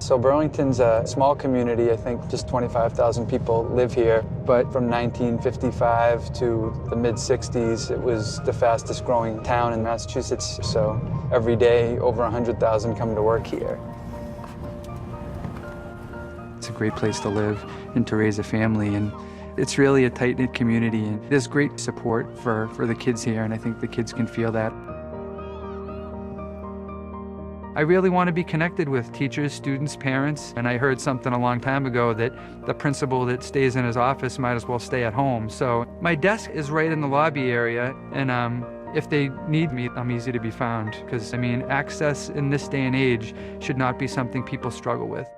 So Burlington's a small community. I think just 25,000 people live here. But from 1955 to the mid-60s, it was the fastest growing town in Massachusetts. So every day, over 100,000 come to work here. It's a great place to live and to raise a family. And it's really a tight-knit community. And there's great support for the kids here. And I think the kids can feel that. I really want to be connected with teachers, students, parents, and I heard something a long time ago that the principal that stays in his office might as well stay at home. So my desk is right in the lobby area, and if they need me, I'm easy to be found. Because, I mean, access in this day and age should not be something people struggle with.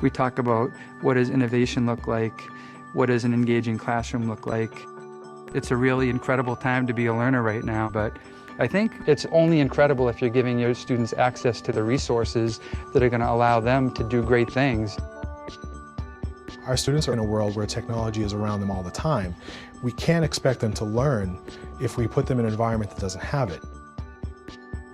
We talk about what does innovation look like, what does an engaging classroom look like. It's a really incredible time to be a learner right now, but I think it's only incredible if you're giving your students access to the resources that are going to allow them to do great things. Our students are in a world where technology is around them all the time. We can't expect them to learn if we put them in an environment that doesn't have it.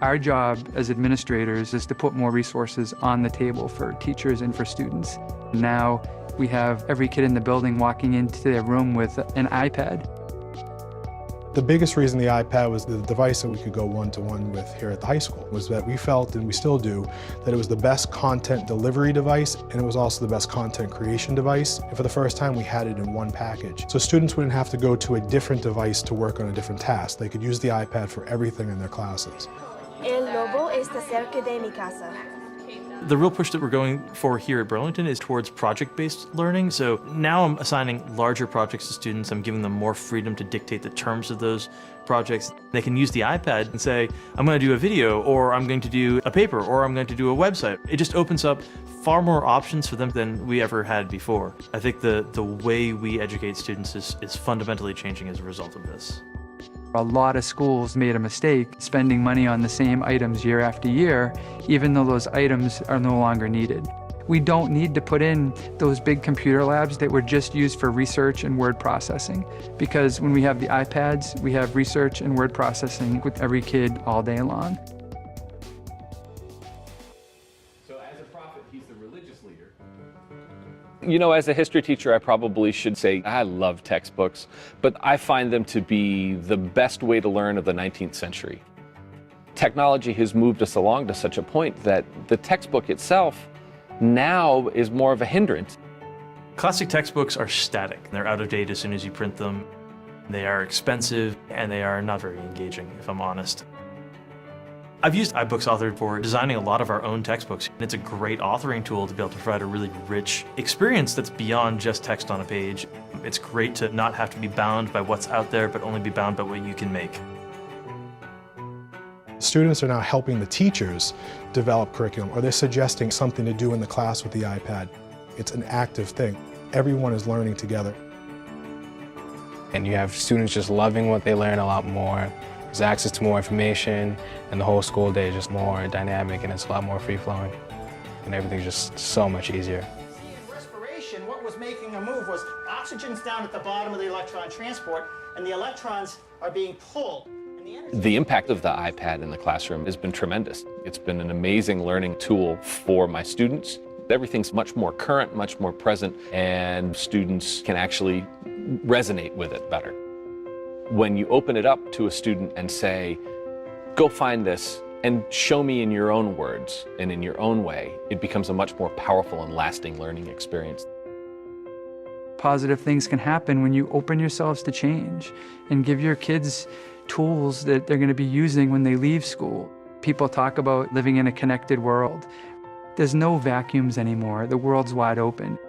Our job as administrators is to put more resources on the table for teachers and for students. Now we have every kid in the building walking into their room with an iPad. The biggest reason the iPad was the device that we could go one-to-one with here at the high school was that we felt, and we still do, that it was the best content delivery device, and it was also the best content creation device. And for the first time, we had it in one package. So students wouldn't have to go to a different device to work on a different task. They could use the iPad for everything in their classes. El lobo está cerca de mi casa. The real push that we're going for here at Burlington is towards project-based learning. So now I'm assigning larger projects to students. I'm giving them more freedom to dictate the terms of those projects. They can use the iPad and say, I'm going to do a video, or I'm going to do a paper, or I'm going to do a website. It just opens up far more options for them than we ever had before. I think the way we educate students is fundamentally changing as a result of this. A lot of schools made a mistake spending money on the same items year after year, even though those items are no longer needed. We don't need to put in those big computer labs that were just used for research and word processing, because when we have the iPads, we have research and word processing with every kid all day long. So as a prophet, he's the religious leader. You know, as a history teacher, I probably should say I love textbooks, but I find them to be the best way to learn of the 19th century. Technology has moved us along to such a point that the textbook itself now is more of a hindrance. Classic textbooks are static. They're out of date as soon as you print them. They are expensive, and they are not very engaging, if I'm honest. I've used iBooks Authored for designing a lot of our own textbooks. It's a great authoring tool to be able to provide a really rich experience that's beyond just text on a page. It's great to not have to be bound by what's out there, but only be bound by what you can make. Students are now helping the teachers develop curriculum, or they're suggesting something to do in the class with the iPad. It's an active thing. Everyone is learning together. And you have students just loving what they learn a lot more. There's access to more information, and the whole school day is just more dynamic, and it's a lot more free-flowing. And everything's just so much easier. In respiration, what was making a move was oxygen's down at the bottom of the electron transport, and the electrons are being pulled. The impact of the iPad in the classroom has been tremendous. It's been an amazing learning tool for my students. Everything's much more current, much more present, and students can actually resonate with it better. When you open it up to a student and say, go find this and show me in your own words and in your own way, it becomes a much more powerful and lasting learning experience. Positive things can happen when you open yourselves to change and give your kids tools that they're going to be using when they leave school. People talk about living in a connected world. There's no vacuums anymore. The world's wide open.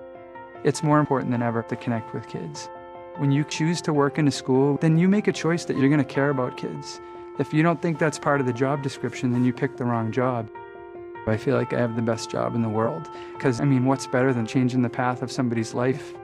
It's more important than ever to connect with kids. When you choose to work in a school, then you make a choice that you're going to care about kids. If you don't think that's part of the job description, then you picked the wrong job. I feel like I have the best job in the world. Because, I mean, what's better than changing the path of somebody's life?